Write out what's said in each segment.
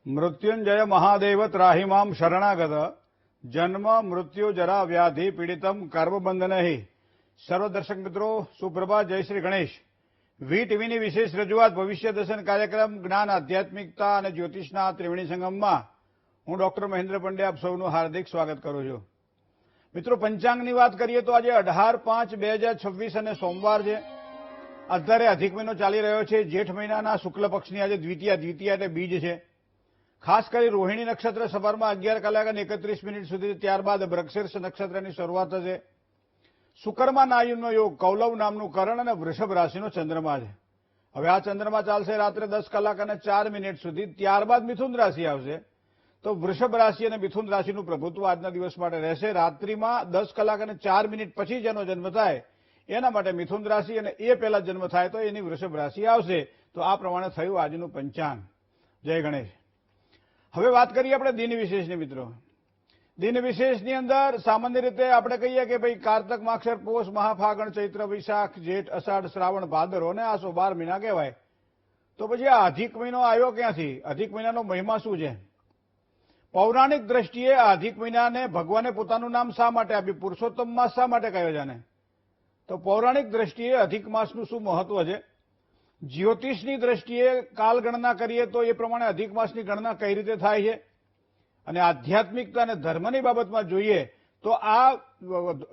મૃત્યુંજય મહાદેવ ત્રાહિમામ શરણાગત જન્મ મૃત્યુ જરા વ્યાધિ પીડિતમ કર્મબંધનહિ. સર્વ દર્શક મિત્રો સુપ્રભાત, જય શ્રી ગણેશ. વી ટીવીની વિશેષ રજૂઆત ભવિષ્ય દર્શન કાર્યક્રમ જ્ઞાન આધ્યાત્મિકતા અને જ્યોતિષના ત્રિવેણી સંગમમાં હું ડોક્ટર મહેન્દ્ર પંડ્યા આપ સૌનું હાર્દિક સ્વાગત કરું છું. મિત્રો, પંચાંગની વાત કરીએ તો આજે 18/5/2026 અને સોમવાર છે. અત્યારે અધિક મહિનો ચાલી રહ્યો છે. જેઠ મહિનાના શુક્લ પક્ષની આજે દ્વિતીયા એટલે બીજ છે. ખાસ કરી રોહિણી નક્ષત્ર સવારમાં 11:31 સુધી, ત્યારબાદ મૃગશીર્ષ નક્ષત્રની શરૂઆત થશે. શુક્રમાં નાયુનો યોગ, કૌલવ નામનું કરણ અને વૃષભ રાશિનો ચંદ્રમા છે. હવે આ ચંદ્રમા ચાલશે રાત્રે 10:04 સુધી, ત્યારબાદ મિથુન રાશિ આવશે. તો વૃષભ રાશિ અને મિથુન રાશિનું પ્રભુત્વ આજના દિવસ માટે રહેશે. રાત્રિમાં 10:04 પછી જેનો જન્મ થાય એના માટે મિથુન રાશિ, અને એ પહેલા જન્મ થાય તો એની વૃષભ રાશિ આવશે. તો આ પ્રમાણે થયું આજનું પંચાંગ. જય ગણેશ. હવે વાત કરીએ આપણે દિન વિશેષની. મિત્રો, દિન વિશેષની અંદર સામાન્ય રીતે આપણે કહીએ કે ભાઈ કારતક, માક્ષર, પોષ, મહાફાગણ, ચૈત્ર, વૈશાખ, જેઠ, અષાઢ, શ્રાવણ, ભાદરો અને આસો 12 મહિના કહેવાય. તો પછી આ અધિક મહિનો આવ્યો ક્યાંથી? અધિક મહિનાનો મહિમા શું છે? પૌરાણિક દ્રષ્ટિએ આ અધિક મહિનાને ભગવાને પોતાનું નામ શા માટે આપ્યું? પુરુષોત્તમ માસ શા માટે કહ્યો છે આને? તો પૌરાણિક દ્રષ્ટિએ અધિક માસનું શું મહત્વ છે? જ્યોતિષની દ્રષ્ટિએ કાલ ગણના કરીએ તો એ પ્રમાણે અધિક માસની ગણના કઈ રીતે થાય છે, અને આધ્યાત્મિકતા અને ધર્મની બાબતમાં જોઈએ તો આ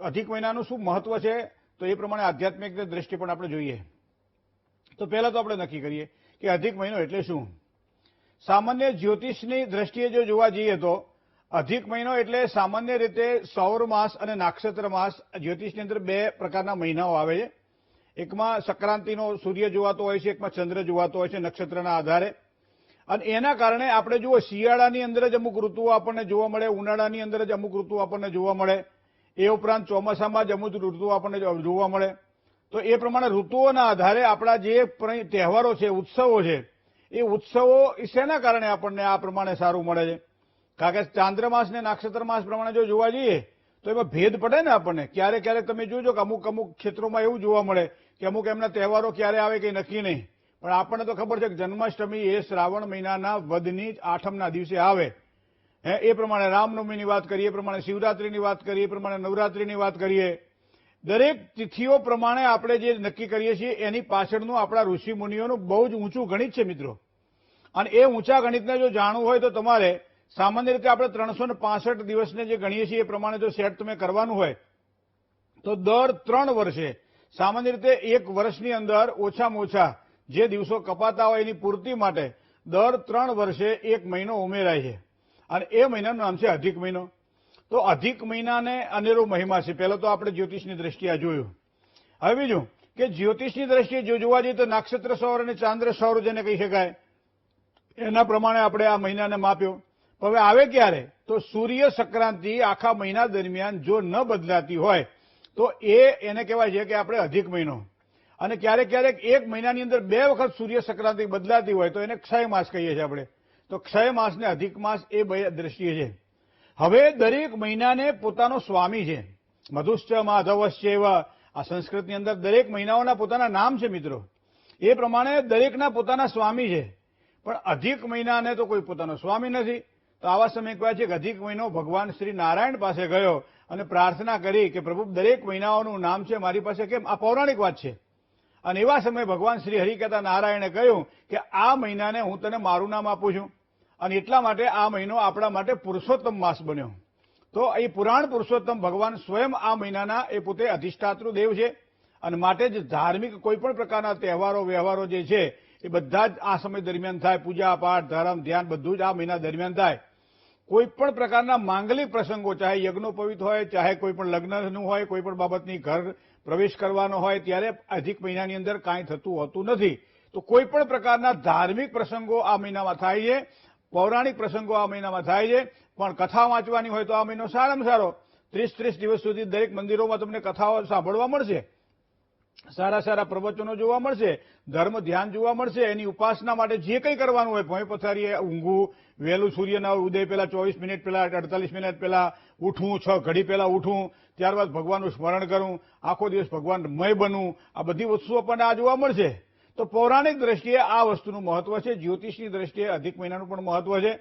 અધિક મહિનાનું શું મહત્વ છે, તો એ પ્રમાણે આધ્યાત્મિક દ્રષ્ટિ પણ આપણે જોઈએ. તો પહેલા તો આપણે નક્કી કરીએ કે અધિક મહિનો એટલે શું. સામાન્ય જ્યોતિષની દ્રષ્ટિએ જો જોવા જઈએ તો અધિક મહિનો એટલે સામાન્ય રીતે સૌર માસ અને નાક્ષત્ર માસ. જ્યોતિષની અંદર બે પ્રકારના મહિનાઓ આવે છે. એકમાં સંક્રાંતિનો સૂર્ય જોવાતો હોય છે, એકમાં ચંદ્ર જોવાતો હોય છે નક્ષત્રના આધારે. અને એના કારણે આપણે જુઓ, શિયાળાની અંદર જ અમુક ઋતુઓ આપણને જોવા મળે, ઉનાળાની અંદર જ અમુક ઋતુઓ આપણને જોવા મળે, એ ઉપરાંત ચોમાસામાં જ અમુક ઋતુઓ આપણને જોવા મળે. તો એ પ્રમાણે ઋતુઓના આધારે આપણા જે તહેવારો છે, ઉત્સવો છે, એ ઉત્સવો શેના કારણે આપણને આ પ્રમાણે સારું મળે છે? કારણ કે ચાંદ્રમાસ ને નાક્ષત્ર માસ પ્રમાણે જો જોવા જઈએ તો એમાં ભેદ પડે ને આપણને. ક્યારેક તમે જોજો કે અમુક ક્ષેત્રોમાં એવું જોવા મળે કે અમુક એમના તહેવારો ક્યારે આવે કંઈ નક્કી નહીં. પણ આપણને તો ખબર છે કે જન્માષ્ટમી એ શ્રાવણ મહિનાના વદની 8મના દિવસે આવે. એ પ્રમાણે રામનવમીની વાત કરીએ, એ પ્રમાણે શિવરાત્રીની વાત કરીએ, એ પ્રમાણે નવરાત્રીની વાત કરીએ. દરેક તિથિઓ પ્રમાણે આપણે જે નક્કી કરીએ છીએ એની પાછળનું આપણા ઋષિ મુનિઓનું બહુ જ ઊંચું ગણિત છે મિત્રો. અને એ ઊંચા ગણિતને જો જાણવું હોય તો તમારે સામાન્ય રીતે આપણે 365 દિવસને જે ગણીએ છીએ એ પ્રમાણે જો સેટ તમે કરવાનું હોય તો દર 3 વર્ષે, સામાન્ય રીતે એક વર્ષની અંદર ઓછામાં ઓછા જે દિવસો કપાતા હોય એની પૂર્તિ માટે દર 3 વર્ષે એક મહિનો ઉમેરાય છે. અને એ મહિનાનું નામ છે અધિક મહિનો. તો અધિક મહિનાને અનેરો મહિમા છે. પહેલા તો આપણે જ્યોતિષની દ્રષ્ટિએ આ જોયું. હવે બીજું કે જ્યોતિષની દ્રષ્ટિએ જો જોવા જઈએ તો નક્ષત્ર સૌર અને ચાંદ્ર સૌર જેને કહી શકાય, એના પ્રમાણે આપણે આ મહિનાને માપ્યો. હવે આવે ક્યારે? તો સૂર્ય સંક્રાંતિ આખા મહિના દરમિયાન જો ન બદલાતી હોય તો એને કહેવાય છે કે આપણે અધિક મહિનો. અને ક્યારેક એક મહિનાની અંદર 2 વખત સૂર્ય સંક્રાંતિ બદલાતી હોય તો એને ક્ષય માસ કહીએ છીએ આપણે. તો ક્ષય માસ ને અધિક માસ એ બે દ્રષ્ટિએ છે. હવે દરેક મહિનાને પોતાનો સ્વામી છે. મધુશ્ચ માધવશ્ચ એવા આ સંસ્કૃતની અંદર દરેક મહિનાઓના પોતાના નામ છે મિત્રો. એ પ્રમાણે દરેકના પોતાના સ્વામી છે. પણ અધિક મહિનાને તો કોઈ પોતાનો સ્વામી નથી. તો આવા સમય કહેવાય છે કે અધિક મહિનો ભગવાન શ્રી નારાયણ પાસે ગયો અને પ્રાર્થના કરી કે પ્રભુ દરેક મહિનાઓનું નામ છે મારી પાસે કેમ? આ પૌરાણિક વાત છે. અને એવા સમયે ભગવાન શ્રી હરિ કહેતા નારાયણે કહ્યું કે આ મહિનાને હું તને મારું નામ આપું છું. અને એટલા માટે આ મહિનો આપણા માટે પુરુષોત્તમ માસ બન્યો. તો એ પુરાણ પુરુષોત્તમ ભગવાન સ્વયં આ મહિનાના એ પોતે અધિષ્ઠાતૃ દેવ છે. અને માટે જ ધાર્મિક કોઈ પણ પ્રકારના તહેવારો વ્યવહારો જે છે એ બધા જ આ સમય દરમિયાન થાય. પૂજા પાઠ, ધર્મ, ધ્યાન બધું જ આ મહિના દરમિયાન થાય. કોઈ પણ પ્રકારના માંગલિક પ્રસંગો, ચાહે યજ્ઞોપવિત હોય, ચાહે કોઈ પણ લગ્નનું હોય, કોઈ પણ બાબતની ઘર પ્રવેશ કરવાનો હોય, ત્યારે અધિક મહિનાની અંદર કાંઈ થતું હોતું નથી. તો કોઈ પણ પ્રકારના ધાર્મિક પ્રસંગો આ મહિનામાં થાય છે, પૌરાણિક પ્રસંગો આ મહિનામાં થાય છે. પણ કથા વાંચવાની હોય તો આ મહિનો સારામાં સારો. 30 દિવસ સુધી દરેક મંદિરોમાં તમને કથાઓ સાંભળવા મળશે, સારા પ્રવચનો જોવા મળશે, ધર્મ ધ્યાન જોવા મળશે. એની ઉપાસના માટે જે કંઈ કરવાનું હોય, ભોંય પથારીએ ઊંઘવું, વહેલું સૂર્યના ઉદય પહેલા 24 મિનિટ પહેલા, 48 મિનિટ પહેલા ઉઠવું, 6 ઘડી પહેલા ઉઠવું, ત્યારબાદ ભગવાનનું સ્મરણ કરવું, આખો દિવસ ભગવાનમય બનવું, આ બધી વસ્તુઓ પણ આ જોવા મળશે. તો પૌરાણિક દ્રષ્ટિએ આ વસ્તુનું મહત્વ છે. જ્યોતિષની દ્રષ્ટિએ અધિક મહિનાનું પણ મહત્વ છે.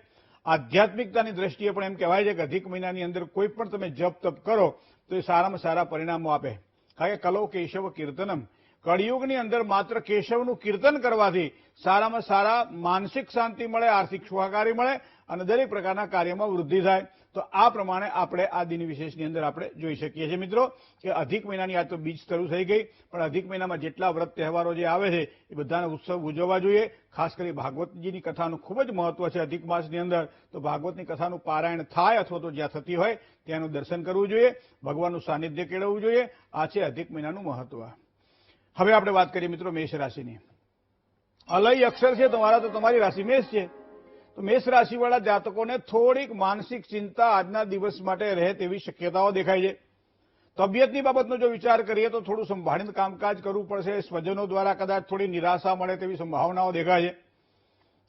આધ્યાત્મિકતાની દ્રષ્ટિએ પણ એમ કહેવાય છે કે અધિક મહિનાની અંદર કોઈ પણ તમે જપ તપ કરો તો એ સારામાં સારા પરિણામો આપે. કારણ કે કલો કેશવ કીર્તનમ, કળિયુગની અંદર માત્ર કેશવનું કીર્તન કરવાથી સારામાં સારા માનસિક શાંતિ મળે, આર્થિક સુખાકારી મળે અને દરેક પ્રકારના કાર્યમાં વૃદ્ધિ થાય. તો આ પ્રમાણે આપણે આ દિન વિશેષની અંદર આપણે જોઈ શકીએ છીએ મિત્રો કે અધિક મહિનાની આ તો બીજ શરૂ થઈ ગઈ, પણ અધિક મહિનામાં જેટલા વ્રત તહેવારો જે આવે છે એ બધાના ઉત્સવ ઉજવવા જોઈએ. ખાસ કરી ભાગવતજીની કથાનું ખૂબ જ મહત્વ છે અધિક માસની અંદર. તો ભાગવતની કથાનું પારાયણ થાય અથવા તો જ્યાં થતી હોય ત્યાંનું દર્શન કરવું જોઈએ, ભગવાનનું સાનિધ્ય કેળવવું જોઈએ. આ છે અધિક મહિનાનું મહત્વ. હવે આપણે વાત કરીએ મિત્રો મેષ રાશિની. અલય અક્ષર છે તમારા, તો તમારી રાશિ મેષ છે. તો મેષ રાશિવાળા જાતકોને થોડીક માનસિક ચિંતા આજના દિવસ માટે રહે તેવી શક્યતાઓ દેખાય છે. તબિયતની બાબતનો જો વિચાર કરીએ તો થોડું સંભાળીને કામકાજ કરવું પડશે. સ્વજનો દ્વારા કદાચ થોડી નિરાશા મળે તેવી સંભાવનાઓ દેખાય છે.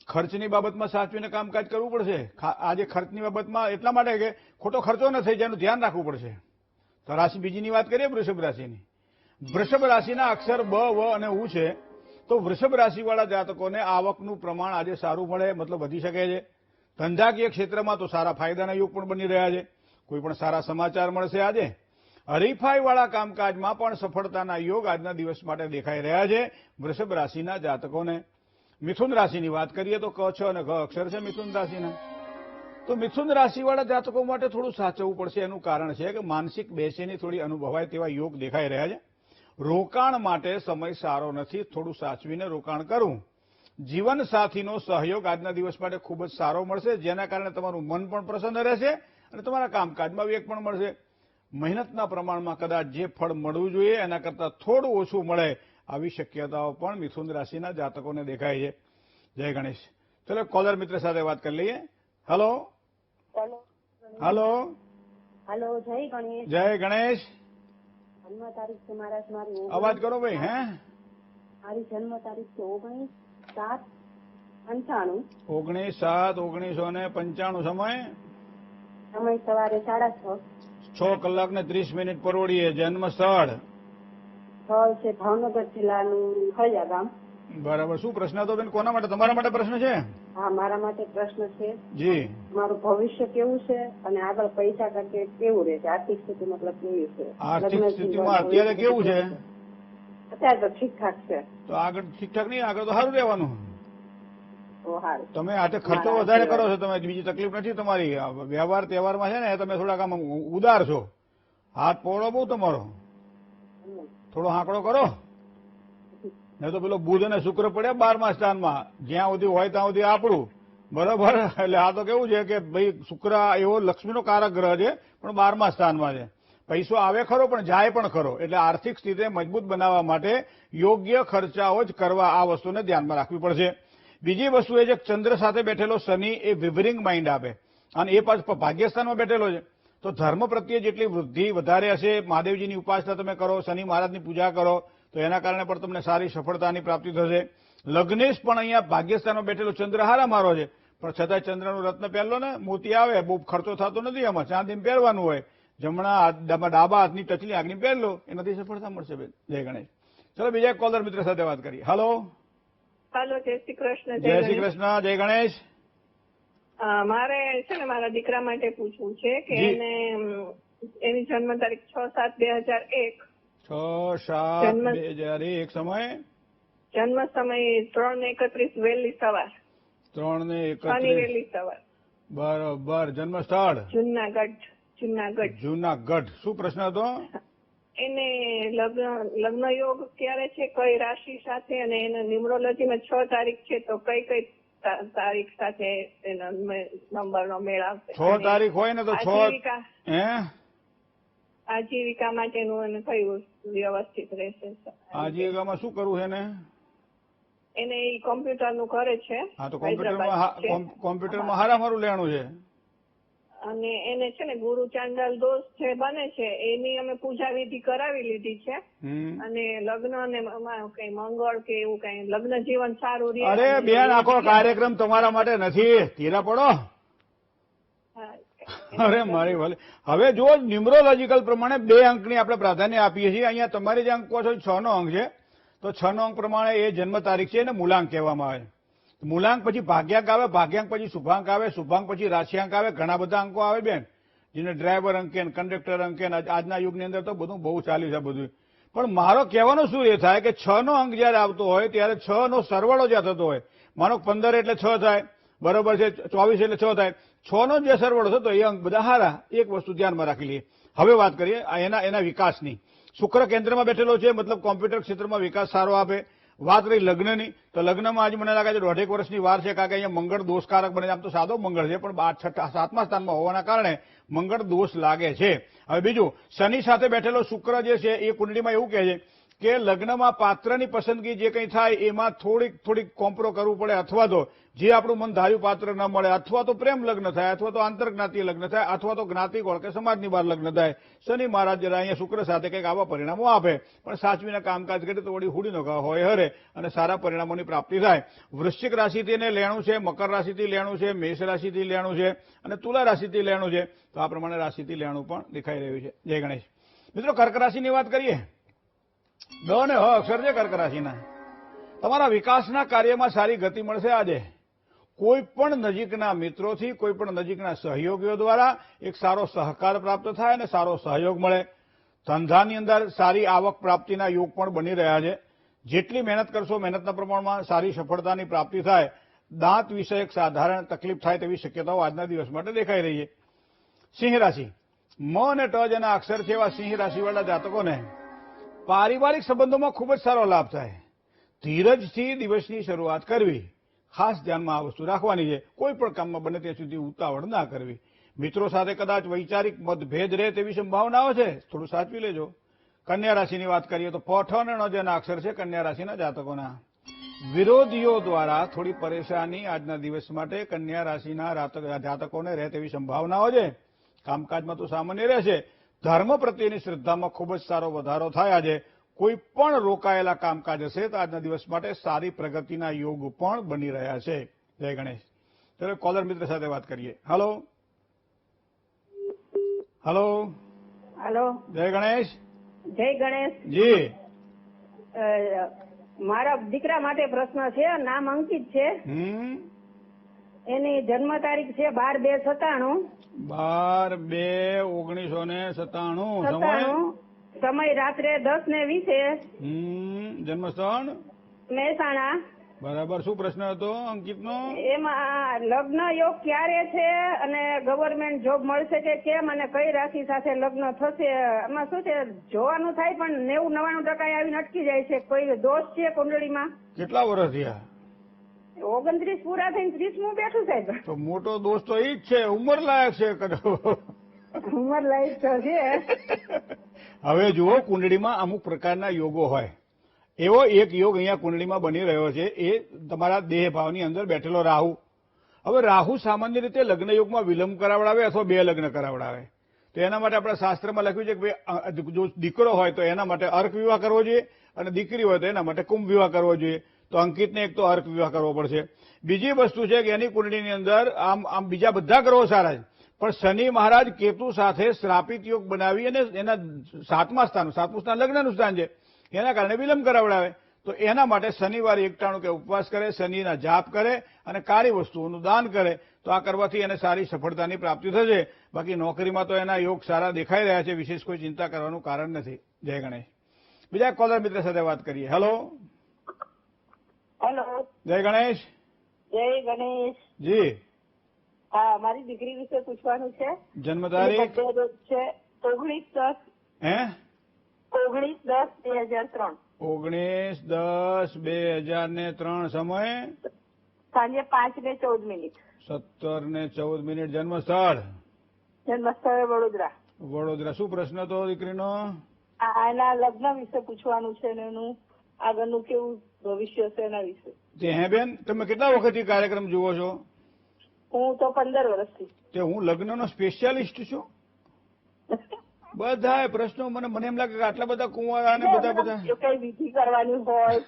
ખર્ચની બાબતમાં સાચવીને કામકાજ કરવું પડશે. આજે ખર્ચની બાબતમાં એટલા માટે કે ખોટો ખર્ચો ન થઈ જાય એનું ધ્યાન રાખવું પડશે. તો રાશિ બીજીની વાત કરીએ વૃષભ રાશિની. વૃષભ રાશિના અક્ષર બ, વ અને ઉ છે. તો વૃષભ રાશિવાળા જાતકોને આવકનું પ્રમાણ આજે સારું મળે, મતલબ વધી શકે છે. ધંધાકીય ક્ષેત્રમાં તો સારા ફાયદાના યુગ પણ બની રહ્યા છે. કોઈ પણ સારા સમાચાર મળશે આજે. હરીફાઈવાળા કામકાજમાં પણ સફળતાના યોગ આજના દિવસ માટે દેખાઈ રહ્યા છે વૃષભ રાશિના જાતકોને. મિથુન રાશિની વાત કરીએ તો ક, છ અને ઘ અક્ષર છે મિથુન રાશિના. તો મિથુન રાશિવાળા જાતકો માટે થોડું સાચવવું પડશે. એનું કારણ છે કે માનસિક બેચેની થોડી અનુભવાય તેવા યોગ દેખાઈ રહ્યા છે. રોકાણ માટે સમય સારો નથી, થોડું સાચવીને રોકાણ કરવું. જીવન સાથીનો સહયોગ આજના દિવસ માટે ખૂબ જ સારો મળશે, જેના કારણે તમારું મન પણ પ્રસન્ન રહેશે અને તમારા કામકાજમાં વેગ પણ મળશે. મહેનતના પ્રમાણમાં કદાચ જે ફળ મળવું જોઈએ એના કરતાં થોડું ઓછું મળે આવી શક્યતાઓ પણ મિથુન રાશિના જાતકોને દેખાય છે. જય ગણેશ. ચલો કોલર મિત્ર સાથે વાત કરી લઈએ. હલો હલો હલો, જય ગણેશ. જય ગણેશ. જન્મ તારીખ છે મારી અવાજ કરો ભાઈ. હે, મારી જન્મ તારીખ છે 19/7/95. 19/7/1995. સમય સવારે 6:30. 6 કલાક ને 30 મિનિટ પરોડીએ. જન્મ સ્થળ સ્થળ છે ભાવનગર જિલ્લાનું ખળિયા ગામ. બરાબર. શું પ્રશ્ન હતો બેન? કોના માટે? તમારા માટે પ્રશ્ન છે? હા, મારા માટે પ્રશ્ન છે. જી. મારું ભવિષ્ય કેવું છે અને આગળ પૈસા ટકે કેવું રહેશે? આર્થિક સ્થિતિ મતલબ કેવી છે? આર્થિક સ્થિતિમાં અત્યારે કેવું છે? અત્યારે તો ઠીકઠાક છે. તો આગળ ઠીકઠાક નહીં, આગળ તો સારું રહેવાનું. તો સારું. તમે આજે ખર્ચો વધારે કરો છો, તમે બીજી તકલીફ નથી તમારી. વ્યવહાર તહેવારમાં છે ને તમે થોડાક આમ ઉદાર છો. હાથ પહોળો બહુ તમારો, થોડો હાંકડો કરો. નહીં તો પેલો બુધ અને શુક્ર પડ્યા 12મા સ્થાનમાં, જ્યાં સુધી હોય ત્યાં સુધી આપણું. બરાબર. એટલે આ તો કેવું છે કે ભાઈ શુક્ર એવો લક્ષ્મીનો કારક ગ્રહ છે પણ 12મા સ્થાનમાં છે. પૈસો આવે ખરો પણ જાય પણ ખરો. એટલે આર્થિક સ્થિતિ મજબૂત બનાવવા માટે યોગ્ય ખર્ચાઓ જ કરવા આ વસ્તુને ધ્યાનમાં રાખવી પડશે. બીજી વસ્તુ એ છે ચંદ્ર સાથે બેઠેલો શનિ એ વિવરિંગ માઇન્ડ આપે અને એ પાછો ભાગ્યસ્થાનમાં બેઠેલો છે. તો ધર્મ પ્રત્યે જેટલી વૃદ્ધિ વધારે હશે, મહાદેવજીની ઉપાસના તમે કરો, શનિ મહારાજની પૂજા કરો તો એના કારણે પણ તમને સારી સફળતાની પ્રાપ્તિ થશે. લગ્નેશ પણ અહીંયા ભાગ્યસ્થાનમાં બેઠેલો ચંદ્ર હારા મારો છે, પણ છતાં ચંદ્રનું રત્ન પહેરલો ને મોતી આવે, બહુ ખર્ચો થતો નથી એમાં. ચાંદીને પહેરવાનું હોય. જમણા ડાબા હાથની ટચલી આગની પહેરલો, એનાથી સફળતા મળશે બેન. જય ગણેશ. ચલો બીજા કોલર મિત્ર સાથે વાત કરીએ. હલો હાલો, જય શ્રી કૃષ્ણ. જય શ્રી કૃષ્ણ. જય ગણેશ. મારે છે ને મારા દીકરા માટે પૂછવું છે કે એને એની જન્મ તારીખ 6/7/2001. 6/7/2001. સમય જન્મ સમય 3:31 વહેલી સવાર. 3:31 વહેલી સવાર. બરોબર. જન્મ સ્થળ જુનાગઢ. જુનાગઢ. શું પ્રશ્ન હતો? એને લગ્ન યોગ ક્યારે છે, કઈ રાશિ સાથે, અને એના ન્યુમરોલોજીમાં 6 તારીખ છે તો કઈ તારીખ સાથે એનો નંબરનો મેળ આવશે? 6 તારીખ હોય ને તો 6. હે, આજીવિકા માટેનું એને કયું વ્યવસ્થિત રહેશે? આજીવિકામાં શું કરવું છે ને? એને ઈ કોમ્પ્યુટરનું કરે છે. હા, તો કોમ્પ્યુટરમાં હારામારું લેવાનું છે. અને એને છે ને ગુરુ ચાંડાલ દોષ છે બને છે, એની અમે પૂજા વિધિ કરાવી લીધી છે. અને લગ્ન અને કઈ મંગળ કે એવું કઈ લગ્ન જીવન સારું રહે. અરે બેન, આખો કાર્યક્રમ તમારા માટે નથી. ધીરા પડો. અરે મારી ભલે. હવે જો ન્યુમરોલોજીકલ પ્રમાણે 2 અંકની આપણે પ્રાધાન્ય આપીએ છીએ. અહીંયા તમારી જે અંક કહો છો 6નો અંક છે, તો તો 6 નો અંક પ્રમાણે એ જન્મ તારીખ છે એને મૂલાંક કહેવામાં આવે. મૂલાંક પછી ભાગ્યાંક આવે, ભાગ્યાંક પછી શુભાંક આવે, શુભાંક પછી રાશિયાંક આવે, ઘણા બધા અંકો આવે બેન, જેને ડ્રાઈવર અંકે, કંડક્ટર અંકે, આજના યુગની અંદર તો બધું બહુ ચાલ્યું છે બધું. પણ મારો કહેવાનો શું એ થાય કે 6 નો અંક જયારે આવતો હોય ત્યારે 6 નો સરવાળો જ્યાં થતો હોય, માનો 15 એટલે 6 થાય, બરોબર છે, 24 એટલે 6 થાય, 6 નો જે સરવાળો થતો એ અંક બધા હારા. એક વસ્તુ ધ્યાનમાં રાખી લઈએ. હવે વાત કરીએ એના વિકાસની. શુક્ર કેન્દ્રમાં બેઠેલો છે, મતલબ કોમ્પ્યુટર ક્ષેત્રમાં વિકાસ સારો આપે. વાત રહી લગ્નની, તો લગ્નમાં આજે મને લાગે છે 1.5 વર્ષની વાર છે, કારણ કે અહીંયા મંગળ દોષકારક બને. આમ તો સાદો મંગળ છે, પણ 7મા સ્થાનમાં હોવાના કારણે મંગળ દોષ લાગે છે. હવે બીજું, શનિ સાથે બેઠેલો શુક્ર જે છે એ કુંડળીમાં એવું કહે છે કે લગ્નમાં પાત્રની પસંદગી જે કંઈ થાય એમાં થોડીક કોમ્પ્રો કરવું પડે, અથવા તો જે આપણું મન ધાર્યું પાત્ર ન મળે, અથવા તો પ્રેમ લગ્ન થાય, અથવા તો આંતરજ્ઞાતીય લગ્ન થાય, અથવા તો જ્ઞાતિકોળ કે સમાજની બહાર લગ્ન થાય. શનિ મહારાજ જરા અહીંયા શુક્ર સાથે કંઈક આવા પરિણામો આપે, પણ સાચવીને કામકાજ કરે તો વળી હુડીનો ઘા હોય હરે અને સારા પરિણામોની પ્રાપ્તિ થાય. વૃશ્ચિક રાશિથી એને લેણું છે, મકર રાશિથી લેણું છે, મેષ રાશિથી લેણું છે અને તુલા રાશિથી લેણું છે. તો આ પ્રમાણે રાશિથી લેણું પણ દેખાઈ રહ્યું છે. જય ગણેશ. મિત્રો, કર્ક રાશિની વાત કરીએ. દ ને હ અક્ષર છે કર્ક રાશિના. તમારા વિકાસના કાર્યમાં સારી ગતિ મળશે આજે. કોઈ પણ નજીકના મિત્રોથી, કોઈ પણ નજીકના સહયોગીઓ દ્વારા એક સારો સહકાર પ્રાપ્ત થાય અને સારો સહયોગ મળે. ધંધાની અંદર સારી આવક પ્રાપ્તિના યોગ પણ બની રહ્યા છે. જેટલી મહેનત કરશો મહેનતના પ્રમાણમાં સારી સફળતાની પ્રાપ્તિ થાય. દાંત વિષયક સાધારણ તકલીફ થાય તેવી શક્યતાઓ આજના દિવસ માટે દેખાઈ રહી છે. સિંહ રાશિ. મ અને ટ જેના અક્ષર છે એવા સિંહ રાશિવાળા જાતકોને પારિવારિક સંબંધોમાં ખૂબ જ સારો લાભ થાય. ધીરજથી દિવસની શરૂઆત કરવી. ખાસ ધ્યાનમાં આ વસ્તુ રાખવાની છે. કોઈ પણ કામમાં બને ત્યાં સુધી ઉતાવળ ના કરવી. મિત્રો સાથે કદાચ વૈચારિક મતભેદ રહે તેવી સંભાવનાઓ છે, થોડું સાચવી લેજો. કન્યા રાશિની વાત કરીએ તો પ, ઠ અને ણ જેના અક્ષર છે કન્યા રાશિના જાતકોના વિરોધીઓ દ્વારા થોડી પરેશાની આજના દિવસ માટે કન્યા રાશિના જાતકોને રહે તેવી સંભાવનાઓ છે. કામકાજમાં તો સામાન્ય રહેશે. ધર્મ પ્રત્યેની શ્રદ્ધામાં ખૂબ જ સારો વધારો થાય. આજે કોઈ પણ રોકાયેલા કામકાજ હશે તો આજના દિવસ માટે સારી પ્રગતિના યોગ પણ બની રહ્યા છે. જય ગણેશ. ચલો કોલર મિત્ર સાથે વાત કરીએ. હલો હલો હલો, જય ગણેશ. જય ગણેશ. જી. મારા દીકરા માટે પ્રશ્ન છે. નામ અંકિત છે. એની જન્મ તારીખ છે 12/2/97. 12/2/1997. સમય રાત્રે 10:20. જન્મસ્થળ મહેસાણા. બરાબર. શું પ્રશ્ન હતો અંકિતનો? એમાં લગ્ન યોગ ક્યારે છે અને ગવર્મેન્ટ જોબ મળશે કે કેમ, અને કઈ રાશિ સાથે લગ્ન થશે? એમાં શું છે, જોવાનું થાય પણ 90-99% આવીને અટકી જાય છે. કોઈ દોષ છે કુંડળીમાં? કેટલા વર્ષ થયા? 29 પૂરા થઈને 30મું બેઠું સાહેબ. તો મોટો દોષ તો ઈ જ છે, ઉંમર લાયક છે. ઉંમર લાયક તો છે. હવે જુઓ, કુંડળીમાં અમુક પ્રકારના યોગો હોય. એવો એક યોગ અહીંયા કુંડળીમાં બની રહ્યો છે, એ તમારા દેહ ભાવની અંદર બેઠેલો રાહુ. હવે રાહુ સામાન્ય રીતે લગ્ન યોગમાં વિલંબ કરાવડાવે અથવા બે લગ્ન કરાવડાવે. તો એના માટે આપણા શાસ્ત્રમાં લખ્યું છે કે જો દીકરો હોય તો એના માટે અર્ક વિવાહ કરવો જોઈએ, અને દીકરી હોય તો એના માટે કુંભ વિવાહ કરવો જોઈએ. તો અંકિતને એક તો અર્ક વિવાહ કરવો પડશે. બીજી વસ્તુ છે કે એની કુંડળીની અંદર આમ બીજા બધા ગ્રહો સારા છે, પણ શનિ મહારાજ કેતુ સાથે શ્રાપિત યોગ બનાવી અને એના 7મા સ્થાન લગ્નનું સ્થાન છે, એના કારણે વિલંબ કરાવડાવે. તો એના માટે શનિવારે 91 કે ઉપવાસ કરે, શનિના જાપ કરે અને કાળી વસ્તુઓનું દાન કરે. તો આ કરવાથી એને સારી સફળતાની પ્રાપ્તિ થશે. બાકી નોકરીમાં તો એના યોગ સારા દેખાઈ રહ્યા છે, વિશેષ કોઈ ચિંતા કરવાનું કારણ નથી. જય ગણેશ. બીજા કોલર મિત્ર સાથે વાત કરીએ. હેલો હેલો, જય ગણેશ. જય ગણેશ. જી. હા, મારી દીકરી વિશે પૂછવાનું છે. જન્મ તારીખ છે 19/10. હે 19/10/2003. 19/10/2003. સમય સાંજે 5:14. 17:14. જન્મ સ્થળ જન્મસ્થળ વડોદરા. વડોદરા. શું પ્રશ્ન હતો દીકરીનો? આના લગ્ન વિશે પૂછવાનું છે ને એનું આગળનું કેવું ભવિષ્ય છે એના વિશે. હે બેન, તમે કેટલા વખતથી કાર્યક્રમ જુઓ છો? હું તો 15 વર્ષથી. તે હું લગ્નનો સ્પેશિયાલિસ્ટ છું. બધા પ્રશ્નો મને એમ લાગે કે આટલા બધા કુંવારા ને બધા કઈ વિધિ કરવાની હોય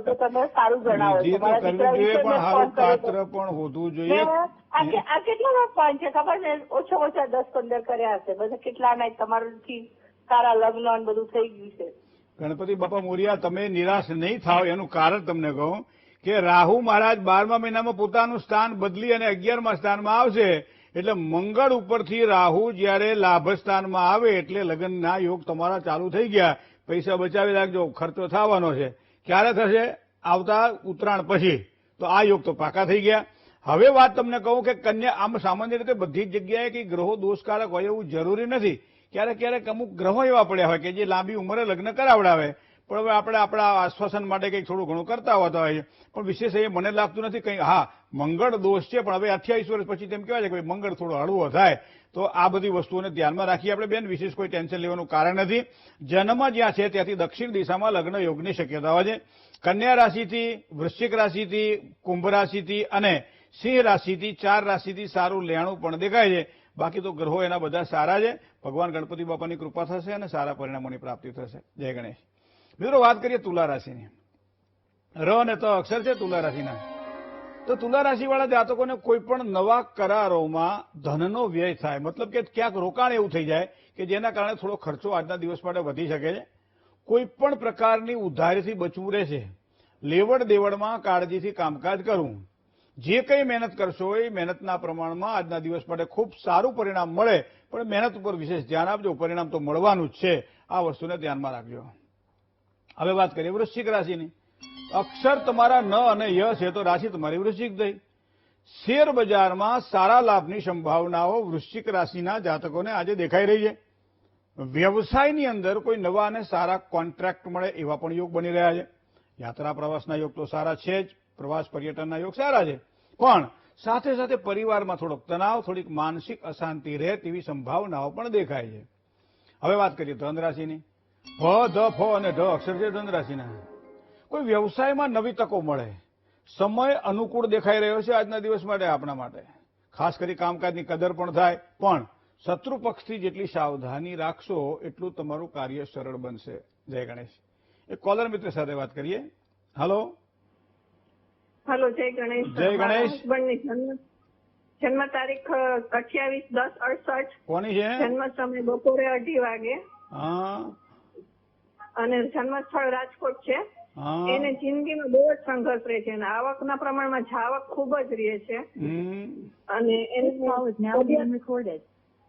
તો તમે સારું જણાવો. વિધિ તો કરવી જોઈએ, પણ સારું પાત્ર પણ હોતું જોઈએ. આ કેટલા પોઈન્ટ છે ખબર છે? ઓછા 10-15 કર્યા હશે. બધા કેટલા તમારાથી સારા લગ્ન બધું થઈ ગયું છે. ગણપતિ બાપા મોરિયા, તમે નિરાશ નહીં થાવ એનું કારણ તમને કહું કે રાહુ મહારાજ 12મા મહિનામાં પોતાનું સ્થાન બદલી અને 11મા સ્થાનમાં આવશે. એટલે મંગળ ઉપરથી રાહુ જયારે લાભ સ્થાનમાં આવે એટલે લગ્નના યોગ તમારા ચાલુ થઈ ગયા. પૈસા બચાવી રાખજો, ખર્ચો થવાનો છે. ક્યારે થશે? આવતા ઉત્તરાયણ પછી. તો આ યોગ તો પાકા થઈ ગયા. હવે વાત તમને કહું કે કન્યા, આમ સામાન્ય રીતે બધી જ જગ્યાએ કે ગ્રહો દોષકારક હોય એવું જરૂરી નથી. ક્યારેક ક્યારેક અમુક ગ્રહો એવા પડ્યા હોય કે જે લાંબી ઉંમરે લગ્ન કરાવડાવે. પણ હવે આપણે આપણા આશ્વાસન માટે કંઈક થોડું ઘણું કરતા હોતા હોય છે. પણ વિશેષ એ મને લાગતું નથી કંઈ. હા, મંગળ દોષ છે, પણ હવે 28 વર્ષ પછી તેમ કહેવાય છે કે મંગળ થોડો હળવો થાય. તો આ બધી વસ્તુઓને ધ્યાનમાં રાખી આપણે બેન, વિશેષ કોઈ ટેન્શન લેવાનું કારણ નથી. જન્મ જ્યાં છે ત્યાંથી દક્ષિણ દિશામાં લગ્ન યોગની શક્યતાઓ છે. કન્યા રાશિથી, વૃશ્ચિક રાશિથી, કુંભ રાશિથી અને સિંહ રાશિથી 4 રાશિથી સારું લેણું પણ દેખાય છે. બાકી તો ગ્રહો એના બધા સારા છે. ભગવાન ગણપતિ બાપાની કૃપા થશે અને સારા પરિણામોની પ્રાપ્તિ થશે. જય ગણેશ. મિત્રો, વાત કરીએ તુલા રાશિની. ર અને ત અક્ષર છે તુલા રાશિના. તો તુલા રાશિવાળા જાતકોને કોઈ પણ નવા કરારોમાં ધનનો વ્યય થાય, મતલબ કે ક્યાંક રોકાણ એવું થઈ જાય કે જેના કારણે થોડો ખર્ચો આજના દિવસ માટે વધી શકે છે. કોઈ પણ પ્રકારની ઉધારીથી બચવું રહેશે. લેવડ દેવડમાં કાળજીથી કામકાજ કરવું. જે કંઈ મહેનત કરશો એ મહેનતના પ્રમાણમાં આજના દિવસ માટે ખૂબ સારું પરિણામ મળે, પણ મહેનત ઉપર વિશેષ ધ્યાન આપજો. પરિણામ તો મળવાનું જ છે. આ વસ્તુને ધ્યાનમાં રાખજો. હવે વાત કરીએ વૃશ્ચિક રાશિની. અક્ષર તમારા ન અને ય છે તો રાશિ તમારી વૃશ્ચિક થઈ. શેર બજારમાં સારા લાભની સંભાવનાઓ વૃશ્ચિક રાશિના જાતકોને આજે દેખાઈ રહી છે. વ્યવસાયની અંદર કોઈ નવા અને સારા કોન્ટ્રાક્ટ મળે એવા પણ યોગ બની રહ્યા છે. યાત્રા પ્રવાસના યોગ તો સારા છે જ. પ્રવાસ પર્યટનના યોગ સારા છે. પણ સાથે સાથે પરિવારમાં થોડોક તણાવ, થોડીક માનસિક અશાંતિ રહે તેવી સંભાવનાઓ પણ દેખાય છે. હવે વાત કરીએ ધન રાશિની. ભ, ધ, ફ અને ઢ અક્ષર છે ધન રાશિના. કોઈ વ્યવસાયમાં નવી તકો મળે. સમય અનુકૂળ દેખાઈ રહ્યો છે આજના દિવસ માટે આપણા માટે. ખાસ કરી કામકાજની કદર પણ થાય. પણ શત્રુ પક્ષથી જેટલી સાવધાની રાખશો એટલું તમારું કાર્ય સરળ બનશે. જય ગણેશ. એક કોલર મિત્ર સાથે વાત કરીએ. હાલો. હલો, જય ગણેશ. જય ગણેશ. હસબન્ડની જન્મ તારીખ 28/10/68. કોની છે? જન્મ સમય બપોરે 2:30 વાગે. હા. અને જન્મ સ્થળ રાજકોટ છે. હા. એને જિંદગીમાં બહુ જ સંઘર્ષ રહે છે અને આવકના પ્રમાણમાં જાવક ખૂબ જ રહે છે. અને એની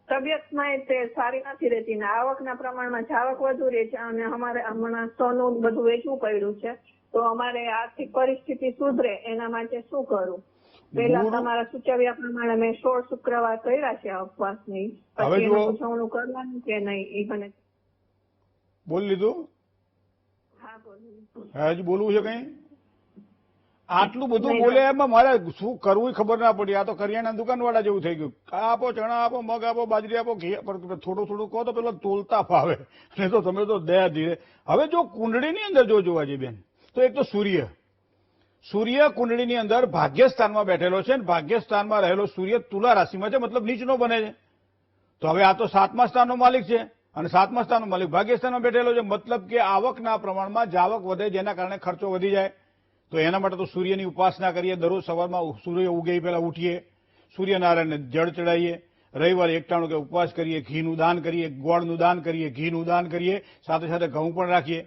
તબિયતમાં તે સારી નથી રહેતી ને આવકના પ્રમાણમાં જાવક વધુ રહે છે. અને અમારે હમણાં સોનું બધું વેચવું પડ્યું છે. તો અમારે આર્થિક પરિસ્થિતિ સુધરે એના માટે શું કરવું? પેલા તમારા સૂચવ્યા પ્રમાણે મેં 16 શુક્રવાર કર્યા છે ઉપવાસની. પછી એનું પૂછવણું કરવાનું કે નહીં એ મને બોલી લીધું? હા, બોલું. હજી બોલવું છે કઈ? આટલું બધું બોલે એમાં મારે શું કરવું ખબર ના પડી. આ તો કરિયાણા દુકાનવાળા જેવું થઈ ગયું. આપો, ચણા આપો, મગ આપો, બાજરી આપો, ઘી. થોડું થોડું કહો તો પેલો તોલતા ફાવે. અને તો તમે તો દયા ધીરે. હવે જો કુંડળીની અંદર જો જોવા જઈએ બેન, તો એક તો સૂર્ય કુંડળીની અંદર ભાગ્યસ્થાનમાં બેઠેલો છે. ભાગ્યસ્થાનમાં રહેલો સૂર્ય તુલા રાશિમાં છે, મતલબ નીચનો બને છે. તો હવે આ તો 7મા સ્થાનનો માલિક છે અને 7મા સ્થાનનો માલિક ભાગ્યસ્થાનમાં બેઠેલો છે. મતલબ કે આવકના પ્રમાણમાં જાવક વધે, જેના કારણે ખર્ચો વધી જાય. તો એના માટે તો સૂર્યની ઉપાસના કરીએ. દરરોજ સવારમાં સૂર્ય ઉગે પહેલા ઉઠીએ, સૂર્યનારાયણને જળ ચડાવીએ. રવિવારે એકટાણું કે ઉપવાસ કરીએ, ઘીનું દાન કરીએ, ગોળનું દાન કરીએ, ઘીનું દાન કરીએ, સાથે સાથે ઘઉં પણ રાખીએ.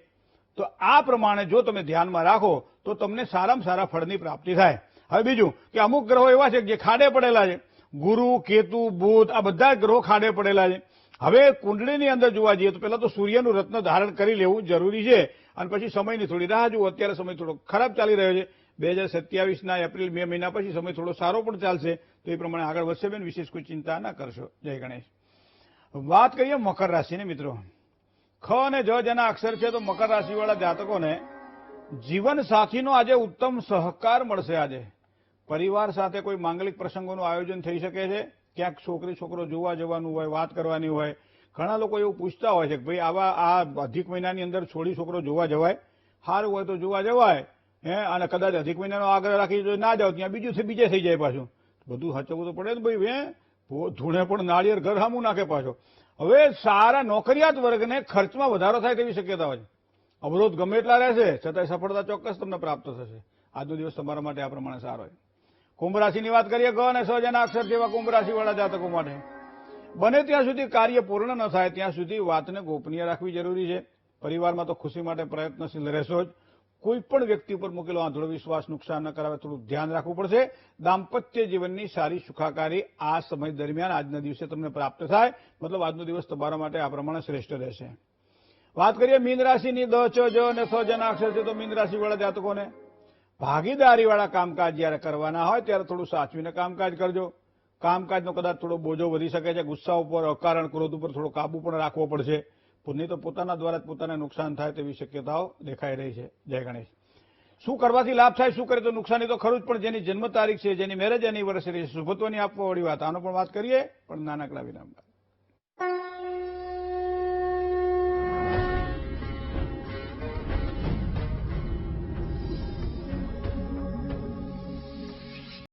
તો આ પ્રમાણે જો તમે ધ્યાનમાં રાખો તો તમને સારામાં સારા ફળની પ્રાપ્તિ થાય. હવે બીજું કે અમુક ગ્રહો એવા છે જે ખાડે પડેલા છે. ગુરુ, કેતુ, બુધ આ બધા ગ્રહો ખાડે પડેલા છે. હવે કુંડળીની અંદર જોવા જઈએ તો પહેલા તો સૂર્યનું રત્ન ધારણ કરી લેવું જરૂરી છે. અને પછી સમયની થોડી રાહ જુઓ. અત્યારે સમય થોડો ખરાબ ચાલી રહ્યો છે. 2027ના એપ્રિલ મે મહિના પછી સમય થોડો સારો પણ ચાલશે. તો એ પ્રમાણે આગળ વધશે બેન. વિશેષ કોઈ ચિંતા ના કરશો. જય ગણેશ. વાત કરીએ મકર રાશિની મિત્રો. ખ અને જ જેના અક્ષર છે તો મકર રાશિવાળા જાતકોને જીવન સાથીનો આજે ઉત્તમ સહકાર મળશે. આજે પરિવાર સાથે કોઈ માંગલિક પ્રસંગોનું આયોજન થઈ શકે છે. ક્યાંક છોકરી છોકરો જોવા જવાનું હોય, વાત કરવાની હોય. ઘણા લોકો એવું પૂછતા હોય છે કે ભાઈ આવા આ અધિક મહિનાની અંદર છોડી છોકરો જોવા જવાય? સારું હોય તો જોવા જવાય. અને કદાચ અધિક મહિનાનો આગ્રહ રાખી જો ના જાવ ત્યાં બીજે થઈ જાય પાછું. બધું હચવવું તો પડે ને ભાઈ. ધૂણે પણ નાળિયેર ઘર સામું નાખે પાછો. હવે સારા નોકરિયાત વર્ગને ખર્ચમાં વધારો થાય તેવી શક્યતા હોય છે. અવરોધ ગમે એટલા રહેશે છતાંય સફળતા ચોક્કસ તમને પ્રાપ્ત થશે. આજનો દિવસ તમારા માટે આ પ્રમાણે સારો હોય. કુંભ રાશિની વાત કરીએ. ગ અને સ જેના અક્ષર જેવા કુંભ રાશિવાળા જાતકો માટે બને ત્યાં સુધી કાર્ય પૂર્ણ ન થાય ત્યાં સુધી વાતને ગોપનીય રાખવી જરૂરી છે. પરિવારમાં તો ખુશી માટે પ્રયત્નશીલ રહેશો જ. કોઈ પણ વ્યક્તિ ઉપર મૂકેલો આંધળો વિશ્વાસ નુકસાન ન કરાવે, થોડું ધ્યાન રાખવું પડશે. દાંપત્ય જીવનની સારી સુખાકારી આ સમય દરમિયાન આજના દિવસે તમને પ્રાપ્ત થાય, મતલબ આજનો દિવસ તમારા માટે આ પ્રમાણે શ્રેષ્ઠ રહેશે. વાત કરીએ મીન રાશિની દ, ચ, જ અને સ જેના અક્ષર છે, તો મીન રાશિવાળા જાતકોને ભાગીદારીવાળા કામકાજ જયારે કરવાના હોય ત્યારે થોડું સાચવીને કામકાજ કરજો. કામકાજનો કદાચ થોડો બોજો વધી શકે છે. ગુસ્સા ઉપર, અકારણ ક્રોધ ઉપર થોડો કાબુ પણ રાખવો પડશે. નહીં તો પોતાના દ્વારા જ પોતાને નુકસાન થાય તેવી શક્યતાઓ દેખાઈ રહી છે. જય ગણેશ. શું કરવાથી લાભ થાય, શું કરે તો નુકસાની તો ખરું જ, પણ જેની જન્મ તારીખ છે, જેની મેરેજ એનિવર્સરી છે, શુભત્વની આપવાવાળી વાત, આનો પણ વાત કરીએ, પણ નાનકડા વિરામ બાદ.